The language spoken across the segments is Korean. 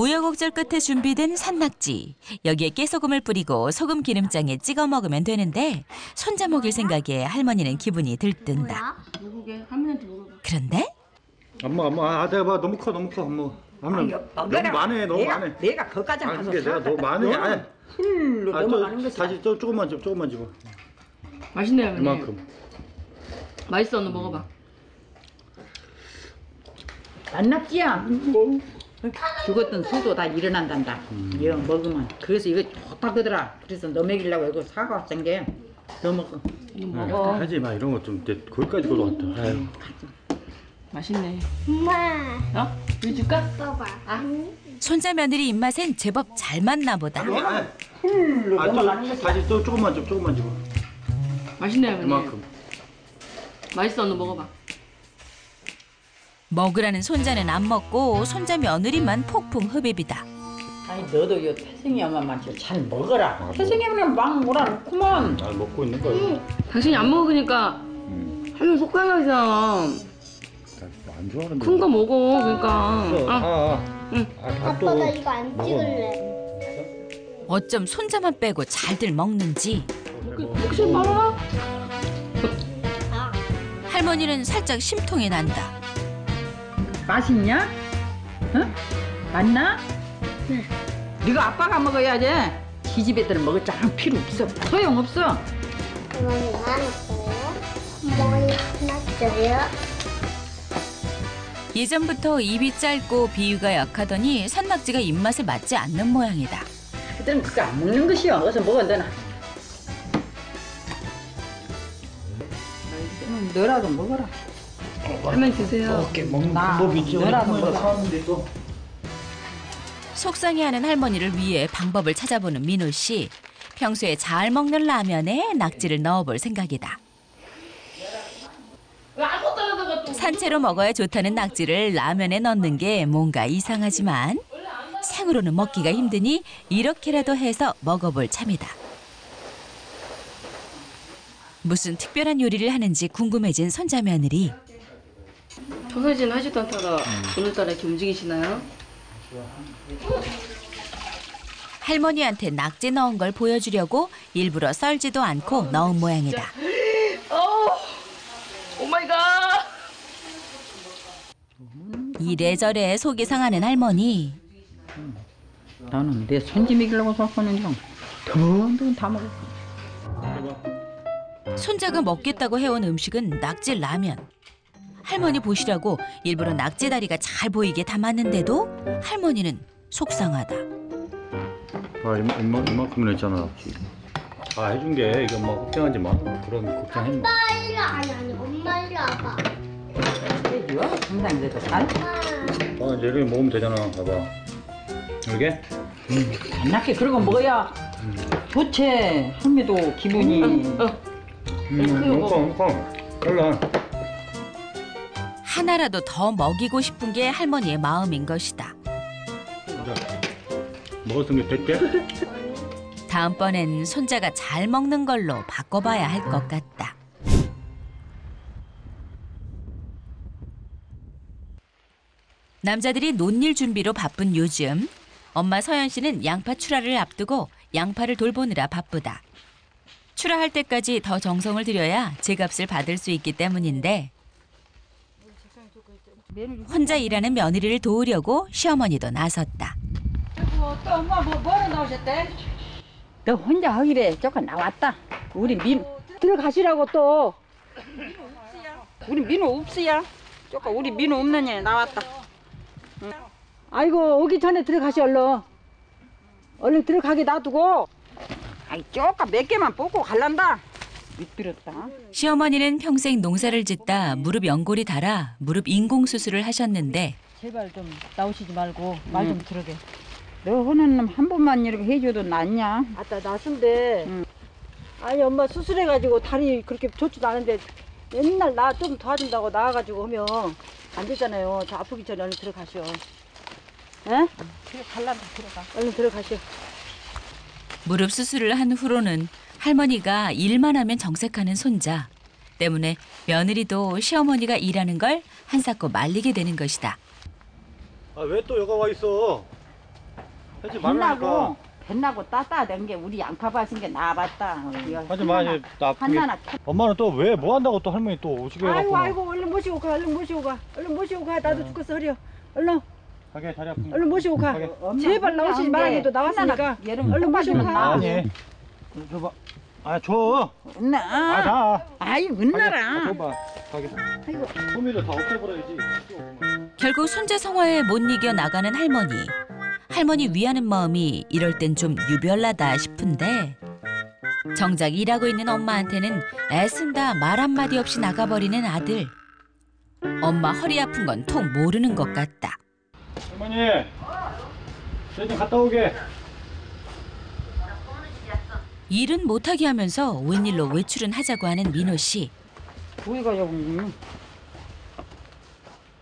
우여곡절 끝에 준비된 산낙지. 여기에 깨소금을 뿌리고 소금 기름장에 찍어 먹으면 되는데 손자 먹일 생각에 할머니는 기분이 들뜬다. 누구게? 할머니한테 물어봐. 그런데 엄마, 내가 봐 너무 커, 엄마. 너무 많네, 너무 많네. 내가 거기까지 아니, 가서 그게 내가 너무 많네. 아니, 술로 넘어가는 것이 다시 조금만 집어. 맛있네 할머니. 이만큼. 맛있어, 언니 먹어봐. 안낙지야. 죽었던 수도 다 일어난단다. 이거 먹으면. 그래서 이거 좋다 그더라. 그래서 너 먹이려고 이거 사과왔던 게. 너 먹어. 먹어. 하지 마, 이런 거 좀 거기까지 걸어갔다. 아유. 맛있네. 엄마, 어? 우리 줄까? 봐봐. 손자 며느리 입맛엔 제법 잘 맞나 보다. 술로 넘어가는 것이 다시 또 조금만 집어. 맛있네 할머니. 이만큼. 맛있어, 언니 먹어봐. 먹으라는 손자는 안 먹고 손자 며느리만 폭풍 흡입이다. 아니 너도 이 태생이 엄마만 잘 먹어라. 태생이 엄마는 막 몰아놓구만. 잘 먹고 있는 거야. 당신이 안 먹으니까 할머니 속상하잖아. 안 좋아하는데. 큰 거 먹어, 그러니까. 아빠 나 이거 안 찍을래. 어쩜 손자만 빼고 잘들 먹는지. 혹시 먹어? 할머니는 살짝 심통이 난다. 맛있냐? 응? 맞나? 네. 네가 아빠가 먹어야지. 기집애들은 먹을 줄 필요 없어. 소용없어. 어머니 많았어요? 어머니 끝났어요? 예전부터 입이 짧고 비위가 약하더니 산낙지가 입맛에 맞지 않는 모양이다. 그들은 그거 안 먹는 것이여. 어서 먹어 너나. 너라도 먹어라. 할머니 드세요. 먹는 나 방법이 있지. 너라도 먹어. 사왔는데 또. 속상해하는 할머니를 위해 방법을 찾아보는 민호 씨. 평소에 잘 먹는 라면에 낙지를 넣어볼 생각이다. 산채로 먹어야 좋다는 낙지를 라면에 넣는 게 뭔가 이상하지만 생으로는 먹기가 힘드니 이렇게라도 해서 먹어볼 참이다. 무슨 특별한 요리를 하는지 궁금해진 손자 며느리. 평소에는 하지도 않다가 오늘따라 이렇게 움직이시나요? 할머니한테 낙지 넣은 걸 보여주려고 일부러 썰지도 않고 넣은 모양이다. 오 마이 갓! 이래저래 속이 상하는 할머니. 나는 내 손지 먹이려고 샀거든. 더운더운 다 먹어. 손자가 먹겠다고 해온 음식은 낙지 라면. 할머니 보시라고 일부러 낙지 다리가 잘 보이게 담았는데도 할머니는 속상하다. 이만큼은 했잖아. 다 해준 게 이거 뭐 걱정하지 마. 그런 걱정했나? 아빠 일로 아니 엄마 일로 와봐. 해줘. 상당히 그래도 잘. 이제 이렇게 먹으면 되잖아. 봐봐. 이렇게? 안 낫게 그러고 먹어야 좋지. 할미도 기분이. 먹어. 올라. 하나라도 더 먹이고 싶은 게 할머니의 마음인 것이다. 먹었으면 100개? 다음번엔 손자가 잘 먹는 걸로 바꿔봐야 할 것 같다. 남자들이 논일 준비로 바쁜 요즘 엄마 서연 씨는 양파 출하를 앞두고 양파를 돌보느라 바쁘다. 출하할 때까지 더 정성을 들여야 제값을 받을 수 있기 때문인데 혼자 일하는 며느리를 도우려고 시어머니도 나섰다. 또 엄마 뭐로 나오셨대? 너 혼자 하기래. 조금 나왔다. 우리 민 들어가시라고 또. 우리 민호 없어야. 조금 우리 민호 없는 애 나왔다. 응. 아이고 오기 전에 들어가시 얼른 들어가게 놔두고. 아이 조금 몇 개만 뽑고 갈란다. 미끄럽다. 시어머니는 평생 농사를 짓다 무릎 연골이 닳아 무릎 인공수술을 하셨는데 제발 좀 나오시지 말고 말 좀 들어게. 너 하는 놈 한 번만 이렇게 해줘도 낫냐? 아따 나순데 아니 엄마 수술해가지고 다리 그렇게 좋지도 않은데 맨날 나 좀 도와준다고 나와가지고 하면 안 되잖아요. 저 아프기 전에 얼른 들어가시오. 에? 들어갈란다 들어가. 얼른 들어가시오. 무릎 수술을 한 후로는 할머니가 일만 하면 정색하는 손자 때문에 며느리도 시어머니가 일하는 걸 한사코 말리게 되는 것이다. 왜 또 여가 와 있어? 하지 말라니까. 뱃나고 따따된 게 우리 양파밭 쓴게 나봤다. 하지 마. 이제 나 아프게. 하나나. 엄마는 또 왜 뭐 한다고 또 할머니 또 오시게 해갖고. 아이고 얼른 모시고 가. 얼른 모시고 가. 얼른 모시고 가. 나도 죽겠어 허리야. 얼른 가게 다리 아픈 거. 얼른 모시고 가. 가게. 제발 나오시지 말아도 나왔으니까. 얼른 모시고 가. 아니. 줘봐. 아 줘. 은나. 아 자. 아이 가게. 은나라. 줘봐. 가게. 소미를 다 없애버려야지. 결국 손자 성화에 못 이겨 나가는 할머니. 할머니 위하는 마음이 이럴 땐 좀 유별나다 싶은데 정작 일하고 있는 엄마한테는 애쓴다 말 한마디 없이 나가버리는 아들. 엄마 허리 아픈 건 통 모르는 것 같다. 할머니. 좀 갔다 오게. 일은 못하게 하면서 웬일로 외출은 하자고 하는 민호 씨. 우리가 여기.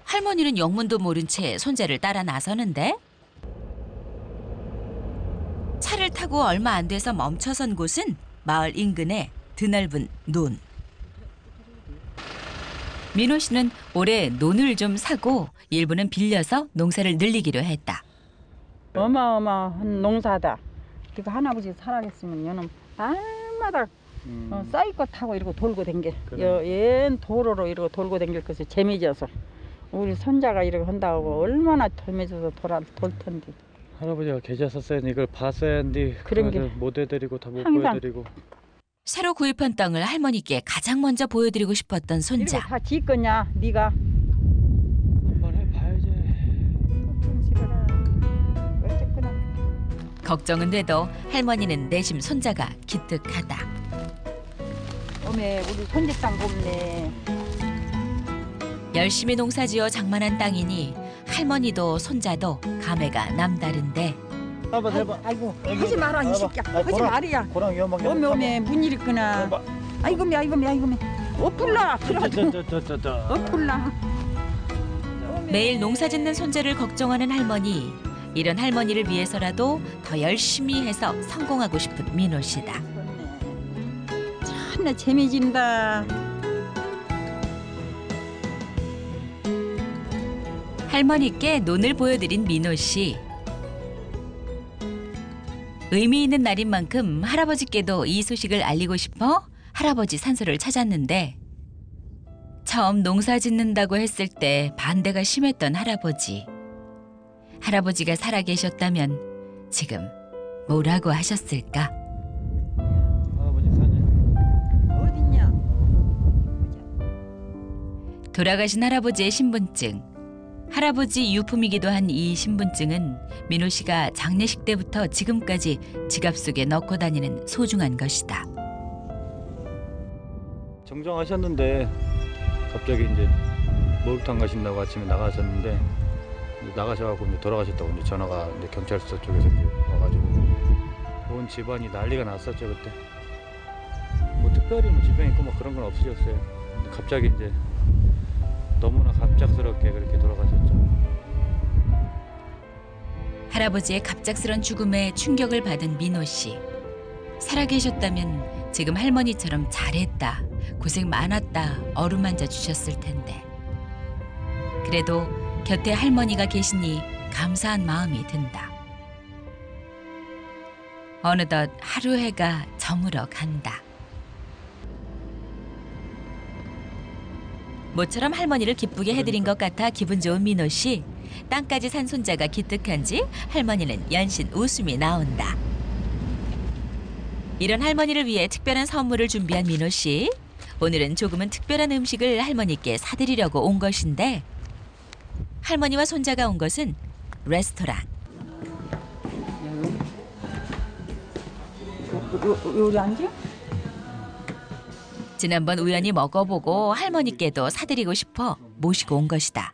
할머니는 영문도 모른 채 손자를 따라 나서는데 차를 타고 얼마 안 돼서 멈춰선 곳은 마을 인근의 드넓은 논. 민호 씨는 올해 논을 좀 사고 일부는 빌려서 농사를 늘리기로 했다. 어마어마한 농사다. 이거 할아버지 살아계시면 여는 날마다 사이클 타고 이러고 돌고 댕겨. 얜 도로로 이러고 돌고 댕길 것이 재미져서 우리 손자가 이러고 한다고 얼마나 재미져서 돌 텐데. 할아버지가 계셨었어야 이걸 봤어야 했는데 그런 게 못 해드리고 다 못 항상. 보여드리고. 새로 구입한 땅을 할머니께 가장 먼저 보여드리고 싶었던 손자. 이렇게 다 짓거냐 네가. 한번 해봐야지. 어쨌거나. 걱정은 돼도 할머니는 내심 손자가 기특하다. 어메 우리 손자 땅 곱네. 열심히 농사지어 장만한 땅이니 할머니도 손자도 감회가 남다른데 한번 해봐. 아이고 하지 마라 이 새끼야. 하지 말이야. 고랑 위험하게. 어메 문일 있구나. 해봐. 아이고매. 어플라 그래가지고 어플라. 매일 농사짓는 손자를 걱정하는 할머니. 이런 할머니를 위해서라도 더 열심히 해서 성공하고 싶은 민호 씨다. 참나 재미진다. 할머니께 논을 보여드린 민호 씨. 의미 있는 날인 만큼 할아버지께도 이 소식을 알리고 싶어 할아버지 산소를 찾았는데 처음 농사 짓는다고 했을 때 반대가 심했던 할아버지. 할아버지가 살아계셨다면 지금 뭐라고 하셨을까? 할아버지 사진. 어딨냐? 돌아가신 할아버지의 신분증. 할아버지 유품이기도 한 이 신분증은 민호 씨가 장례식 때부터 지금까지 지갑 속에 넣고 다니는 소중한 것이다. 정정하셨는데 갑자기 이제 목욕탕 가신다고 아침에 나가셨는데 이제 나가셔갖고 이제 돌아가셨다고 이제 전화가 이제 경찰서 쪽에서 이제 와가지고 온 집안이 난리가 났었죠 그때. 뭐 특별히 뭐 질병 있고 뭐 그런 건 없으셨어요. 근데 갑자기 이제 너무나 갑작스럽게 그렇게 돌아가셨죠. 할아버지의 갑작스런 죽음에 충격을 받은 민호 씨. 살아계셨다면 지금 할머니처럼 잘했다, 고생 많았다 어루만져 주셨을 텐데. 그래도 곁에 할머니가 계시니 감사한 마음이 든다. 어느덧 하루 해가 저물어 간다. 모처럼 할머니를 기쁘게 해드린 것 같아 기분 좋은 민호 씨. 땅까지 산 손자가 기특한지 할머니는 연신 웃음이 나온다. 이런 할머니를 위해 특별한 선물을 준비한 민호 씨. 오늘은 조금은 특별한 음식을 할머니께 사드리려고 온 것인데 할머니와 손자가 온 것은 레스토랑. 요리 앉아? 지난번 우연히 먹어보고 할머니께도 사드리고 싶어 모시고 온 것이다.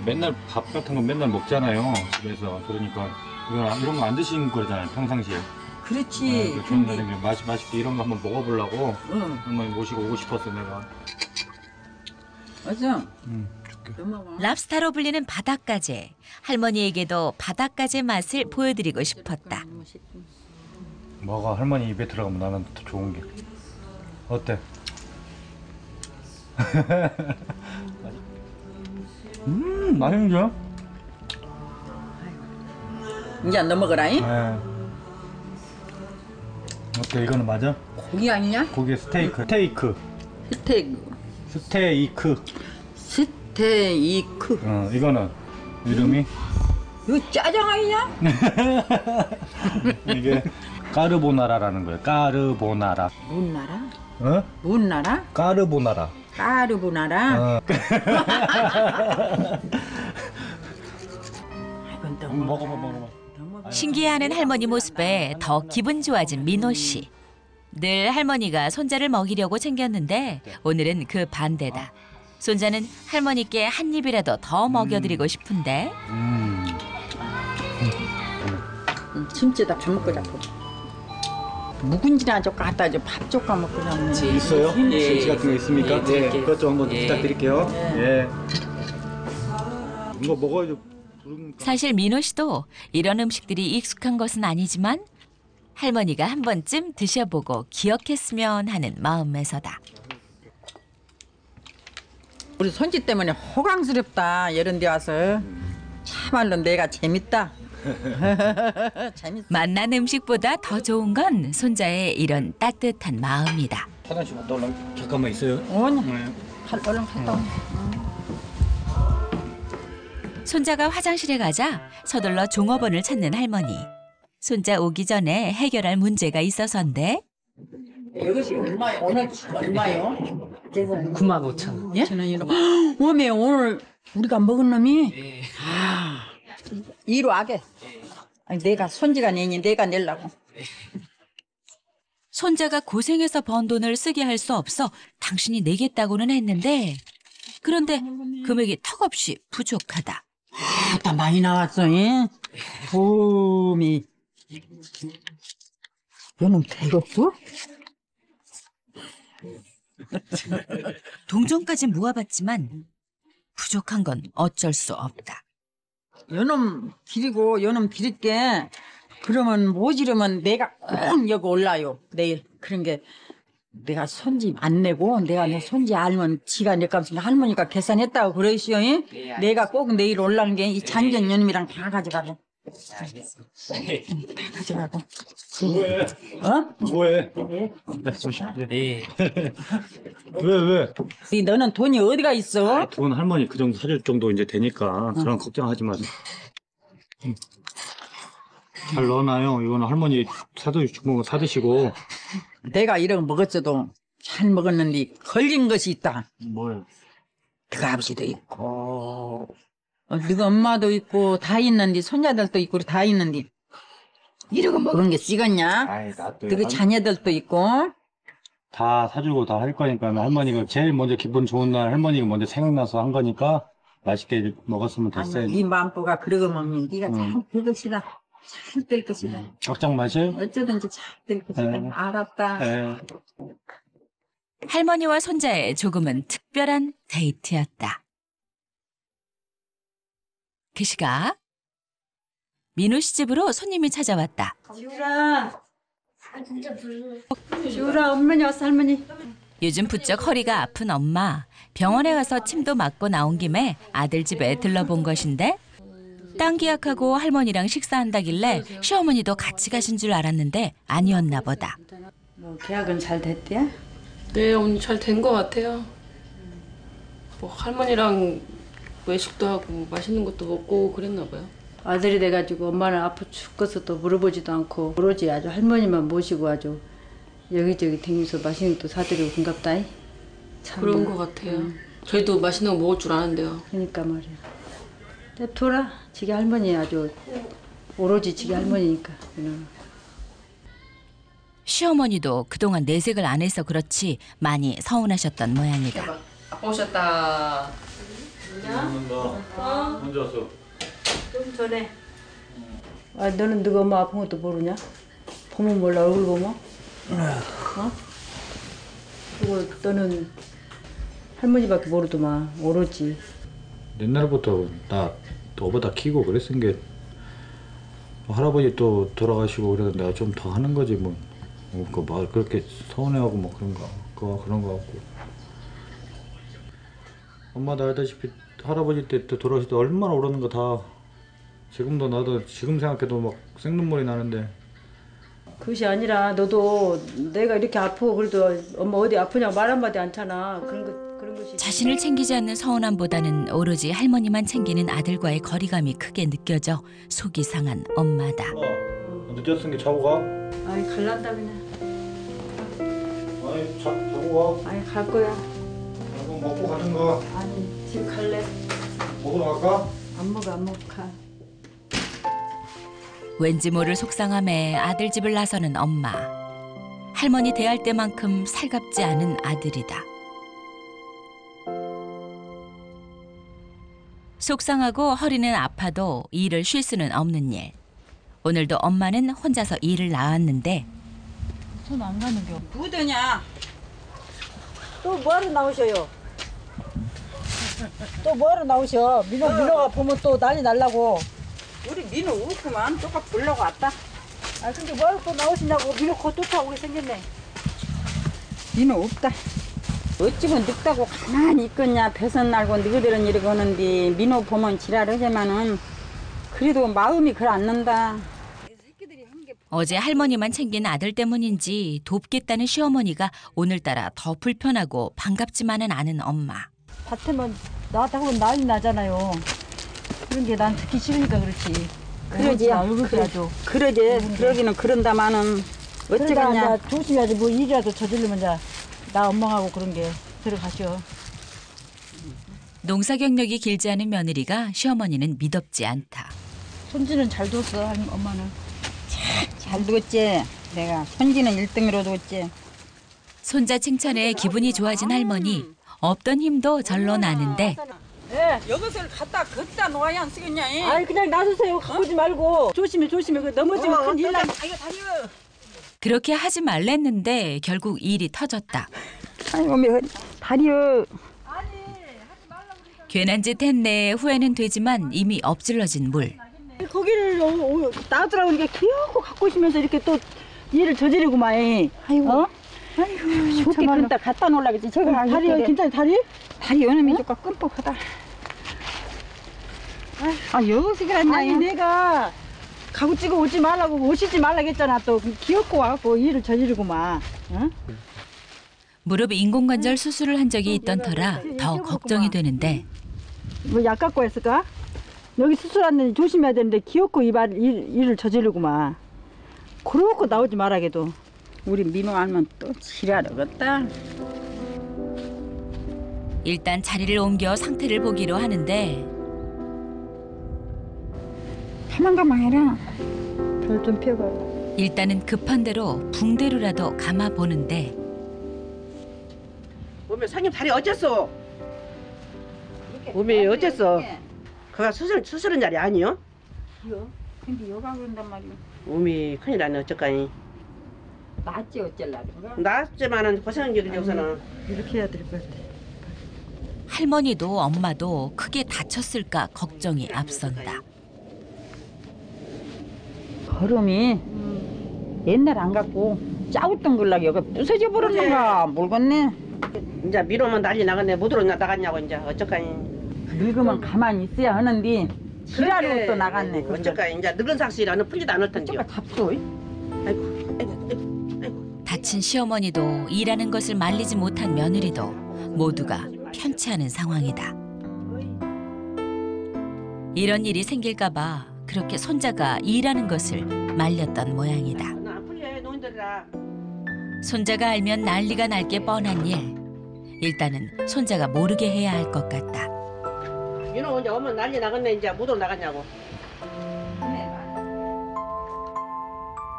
맨날 밥 같은 거 맨날 먹잖아요 집에서. 그러니까 이런 거 안 드시는 거잖아요 평상시에. 그렇지. 좋은 날에 맛있게 이런 거 한번 먹어보려고 응. 한번 모시고 오고 싶었어 내가. 맞아. 줄게. 랍스타로 불리는 바닷가재. 할머니에게도 바닷가재 맛을 보여드리고 싶었다. 먹어. 할머니 입에 들어가면 나는 더 좋은 게. 어때? 맛있죠? 이제 넘어가라잉. 네. 어때 이거는 맞아? 고기 아니냐? 고기 스테이크. 스테이크. 스테이크. 스테이크. 이거는 이름이 이거 짜장 아니냐? 이게 까르보나라라는 거예요. 까르보나라. 뭔 나라? 어? 뭔 나라? 까르보나라. 까르보나라. 이건 또 먹어봐. 신기해하는 할머니 모습에 더 기분 좋아진 민호 씨. 늘 할머니가 손자를 먹이려고 챙겼는데 오늘은 그 반대다. 손자는 할머니께 한 입이라도 더 먹여드리고 싶은데 김치에다 밥 먹고 자꾸. 묵은지나 좀 갖다 줘. 밥 조금 먹고 자면. 있어요? 예. 김치 같은 거 있습니까? 네. 그것 좀 한번 부탁드릴게요. 예. 이거 먹어야죠. 사실 민호 씨도 이런 음식들이 익숙한 것은 아니지만 할머니가 한 번쯤 드셔보고 기억했으면 하는 마음에서다. 우리 손짓 때문에 호강스럽다. 이런 데 와서. 참말로 내가 재밌다. 재밌어. 맛난 음식보다 더 좋은 건 손자의 이런 따뜻한 마음이다. 화장실 갔다 올라 잠깐만 있어요. 오냐. 네. 얼른 갔다 와. 손자가 화장실에 가자 서둘러 종업원을 찾는 할머니. 손자 오기 전에 해결할 문제가 있어서인데 이것이 얼마요? 오늘 얼마요? 95,000원. 예? 어메 오늘 우리가 먹은 놈이 이로 하게. 아니, 내가 손지가 내니 내가 내려고. 손자가 고생해서 번 돈을 쓰게 할 수 없어 당신이 내겠다고는 했는데 그런데 금액이 턱없이 부족하다. 다 많이 나왔어. 봄이. 이놈 되겠어? 동전까지 모아봤지만 부족한 건 어쩔 수 없다. 요놈 드리고 요놈 드릴게. 그러면 모지르면 내가 꼭 여기 올라요. 내일. 그런 게 내가 손지 안 내고 내가 내 손지 알면 지가 내 값이니까 할머니가 계산했다고 그러시오. 내가 꼭 내일 올라는 게 이 잔전 요놈이랑 다 가져가고. 다 가져가고. 뭐해? 어? 뭐해? 예. 왜? 너는 돈이 어디가 있어? 돈 할머니 그 정도 사줄 정도 이제 되니까 그런 걱정하지 마세요. 잘 넣어놔요. 이거는 할머니 사드시고. 내가 이런 거 먹었어도 잘 먹었는데 걸린 것이 있다. 뭘? 너가 아버지도 있고 너가 엄마도 있고 다 있는데 손자들도 있고 다 있는데 이러고 먹은 게 쓰겠냐? 아이 나도. 너가 자녀들도 있고 다 사주고 다 할 거니까 할머니가 제일 먼저 기분 좋은 날 할머니가 먼저 생각나서 한 거니까 맛있게 먹었으면 됐어요. 네 마음보가 그러고 먹니 네가 잘 될 것이다. 잘 될 것이다. 걱정 마세요. 어쩌든지 잘 될 것이다. 네. 알았다. 네. 할머니와 손자의 조금은 특별한 데이트였다. 그 시각 민호 씨 집으로 손님이 찾아왔다. 지우라, 아 진짜 불러. 지우라, 어머니 왔어, 할머니. 요즘 부쩍 허리가 아픈 엄마. 병원에 가서 침도 맞고 나온 김에 아들 집에 들러본 것인데 땅 계약하고 할머니랑 식사한다길래 시어머니도 같이 가신 줄 알았는데 아니었나 보다. 뭐 계약은 잘 됐대요? 네, 언니 잘 된 것 같아요. 뭐 할머니랑 외식도 하고 맛있는 것도 먹고 그랬나 봐요. 아들이 돼가지고 엄마는 아파 죽겠어 또 물어보지도 않고 오로지 아주 할머니만 모시고 아주 여기저기 다니면서 맛있는 것도 사드리고 그런갑다. 참 그런 것 같아요. 저희도 맛있는 거 먹을 줄 아는데요. 그러니까 말이야. 냅둬라. 지게 할머니 아주 오로지 지게 할머니니까. 시어머니도 그동안 내색을 안 해서 그렇지 많이 서운하셨던 모양이다. 아빠 오셨다. 먼저 왔어. 좀 전에. 아 너는 누가 엄마 아픈 것도 모르냐? 보면 몰라 얼굴 보면? 어? 그리고 너는 할머니밖에 모르더만 오로지. 옛날부터 나 너보다 키고 그랬은 게 할아버지 또 돌아가시고 그래서 내가 좀 더 하는 거지 뭐. 그 말 그렇게 서운해하고 뭐 그런 거 같고. 엄마도 알다시피 할아버지 때 돌아가실 때 얼마나 울었는가 다 지금도 나도 지금 생각해도 막 생눈물이 나는데 그것이 아니라 너도 내가 이렇게 아프고 그래도 엄마 어디 아프냐고 말 한마디 않잖아. 그런 것이. 자신을 챙기지 않는 서운함보다는 오로지 할머니만 챙기는 아들과의 거리감이 크게 느껴져 속이 상한 엄마다. 늦었으니 자고 가. 아이 갈란다 그냥. 아니 자고 가. 아이 갈 거야. 그럼 먹고 가든가. 아니 지금 갈래. 먹으러 갈까? 안 먹어 가. 왠지 모를 속상함에 아들 집을 나서는 엄마. 할머니 대할 때만큼 살갑지 않은 아들이다. 속상하고 허리는 아파도 일을 쉴 수는 없는 일. 오늘도 엄마는 혼자서 일을 나왔는데 손 안 가는겨. 누구더냐? 또 뭐하러 나오셔요? 또 뭐하러 나오셔? 민호가 보면 또 난리 날라고. 우리 민호 없구만. 조금 보려고 왔다. 아 근데 뭐하러 또 나오시냐고. 민호 곧 쫓아오게 생겼네. 민호 없다. 어찌고 늙다고 가만히 있겠냐. 배선 날고 너희들은 이러고 하는데 민호 보면 지랄하지만은 그래도 마음이 그걸 안 난다. 어제 할머니만 챙긴 아들 때문인지 돕겠다는 시어머니가 오늘따라 더 불편하고 반갑지만은 않은 엄마. 밭에만 나왔다 하면 난리 나잖아요. 그런 게 난 듣기 싫으니까 그렇지. 그러지. 얼굴도 아주. 그러지. 그러기는 그런다마는 그러니까 어찌겠냐. 이제 조심해야지. 뭐 일이라도 저지르면 이제 나 엉망하고 그런 게 들어가셔. 농사 경력이 길지 않은 며느리가 시어머니는 미덥지 않다. 손지는 잘 뒀어 엄마는. 잘 두었지. 내가 손지는 1등으로 두었지. 손자 칭찬에 기분이 좋아진 할머니. 없던 힘도 절로 나는데 예. 이것을 갖다 걷다 놓아야 안 쓰겠냐. 아이 그냥 놔두세요. 가보지 말고. 조심해. 그 넘어지면 큰일 나. 아이고 다리요. 그렇게 하지 말랬는데 결국 일이 터졌다. 아이고 다리요. 괜한 짓 했네 후회는 되지만 이미 엎질러진 물. 거기를 놔두라고 이렇게 귀엽고 갖고 오시면서 이렇게 또 일을 저지르고만. 아이고. 어? 좋게 참말로. 끈다 갖다 놓으려고 저거 다리 괜찮아 다리? 다리 요놈이 조금 끔뻑하다. 여기서 그랬냐. 아니 내가 가구 찍어 오지 말라고 오시지 말라고 했잖아. 또 귀엽고 와갖고 일을 저지르고만. 어? 무릎 인공관절 수술을 한 적이 있던 터라 더 걱정이 되는데 뭐 약 갖고 했을까? 여기 수술하는 조심해야 되는데 귀엽고 일을 저지르고만. 그러고 나오지 말아게도. 우리 민호 알면 또 지랄하겠다. 일단 자리를 옮겨 상태를 보기로 하는데 가만 해라. 별 좀 펴봐. 일단은 급한 대로 붕대로라도 감아 보는데 몸에 상님 다리 어쨌어? 몸이 어쨌어? 그가 수술한 자리 아니요? 근데 여가 그런단 말이야. 몸이 큰일 나네 어쩌까니. 낫지 어쩔라든가. 나았지만은 고생한 길이 여기서는. 이렇게 해야 될 것 같아. 할머니도 엄마도 크게 다쳤을까 걱정이 앞선다. 걸음이 옛날 안 갖고 짜웃던 걸라고 여기 부서져 버렸는가 모르겠네. 이제 미로면 난리 나갔네. 못으로 나갔냐고 이제 어쩌까니. 늙으면 가만히 있어야 하는데 지랄로 또 나갔네. 어쩌까니 이제 늙은 삭시라는 풀지도 않을 텐데요. 저거 잡수. 아이고. 다친 시어머니도 일하는 것을 말리지 못한 며느리도 모두가 편치 않은 상황이다. 이런 일이 생길까 봐 그렇게 손자가 일하는 것을 말렸던 모양이다. 안 풀려 노인들이라. 손자가 알면 난리가 날 게 뻔한 일. 일단은 손자가 모르게 해야 할 것 같다. 미로 이제 오면 난리 나갔네. 이제 못으로 나갔냐고.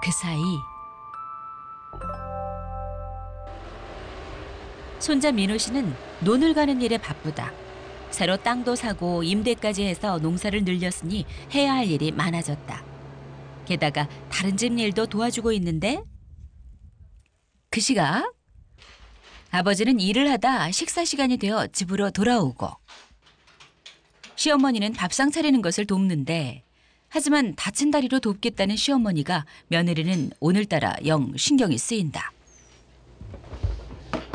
그 사이 손자 민호 씨는 논을 가는 일에 바쁘다. 새로 땅도 사고 임대까지 해서 농사를 늘렸으니 해야 할 일이 많아졌다. 게다가 다른 집 일도 도와주고 있는데 그 시각 아버지는 일을 하다 식사 시간이 되어 집으로 돌아오고 시어머니는 밥상 차리는 것을 돕는데 하지만 다친 다리로 돕겠다는 시어머니가 며느리는 오늘따라 영 신경이 쓰인다.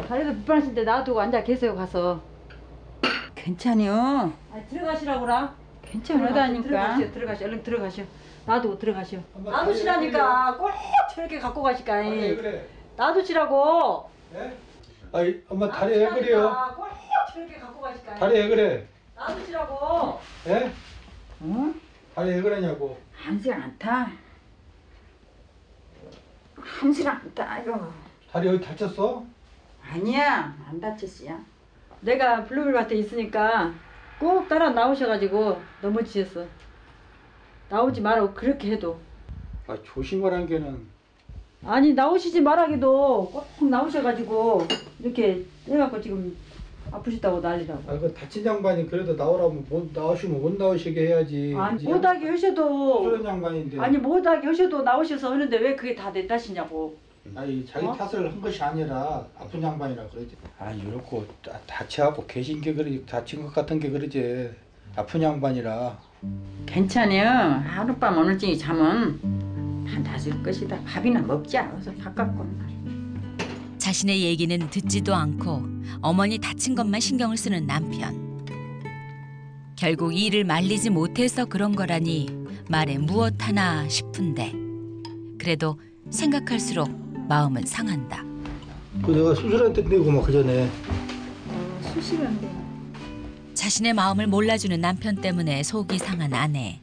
다리도 불편하신데 놔두고 앉아 계세요 가서. 괜찮요. 들어가시라고라. 괜찮하다니까. 들어가시오. 얼른 들어가시오. 놔두고 들어가시오. 놔두시라니까 꼭 저렇게 갖고 가실까. 그래. 놔두시라고. 예? 아이 엄마 다리 왜 그래요? 꼭 저렇게 갖고 가실까. 다리 왜 그래? 놔두시라고. 예? 응? 다리 왜 그러냐고. 한시간 안 타. 한시간 안 타. 이거. 다리 어디 다쳤어? 아니야. 안 다쳤어요. 내가 블루베리 밭에 있으니까 꼭 따라 나오셔가지고 넘어지셨어. 나오지 말라고 그렇게 해도. 아 조심하란 게는. 아니 나오시지 말하기도 꼭 나오셔가지고 이렇게 해갖고 지금 아프시다고 난리라고. 아 그 다친 양반이 그래도 나오라면 못 나오시면 못 나오시게 해야지. 아니 못하게 하셔도 그런 양반인데. 아니 못하게 하셔도 나오셔서 하는데 왜 그게 다 내 탓이냐고. 아니 자기 어? 탓을 한 것이 아니라 아픈 양반이라 그러지. 아 이렇고 다쳐갖고 계신 게 그러지. 다친 것 같은 게 그러지. 아픈 양반이라. 괜찮아요. 하룻밤 오늘쯤 잠은 다 나을 것이다. 밥이나 먹자. 어서 밥 갖고. 자신의 얘기는 듣지도 않고 어머니 다친 것만 신경을 쓰는 남편. 결국 일을 말리지 못해서 그런 거라니 말에 무엇 하나 싶은데 그래도 생각할수록 마음은 상한다. 그 내가 수술할 때 내고 막 그전에. 수시간데. 자신의 마음을 몰라주는 남편 때문에 속이 상한 아내.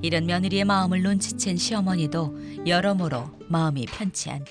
이런 며느리의 마음을 눈치챈 시어머니도 여러모로 마음이 편치 않다.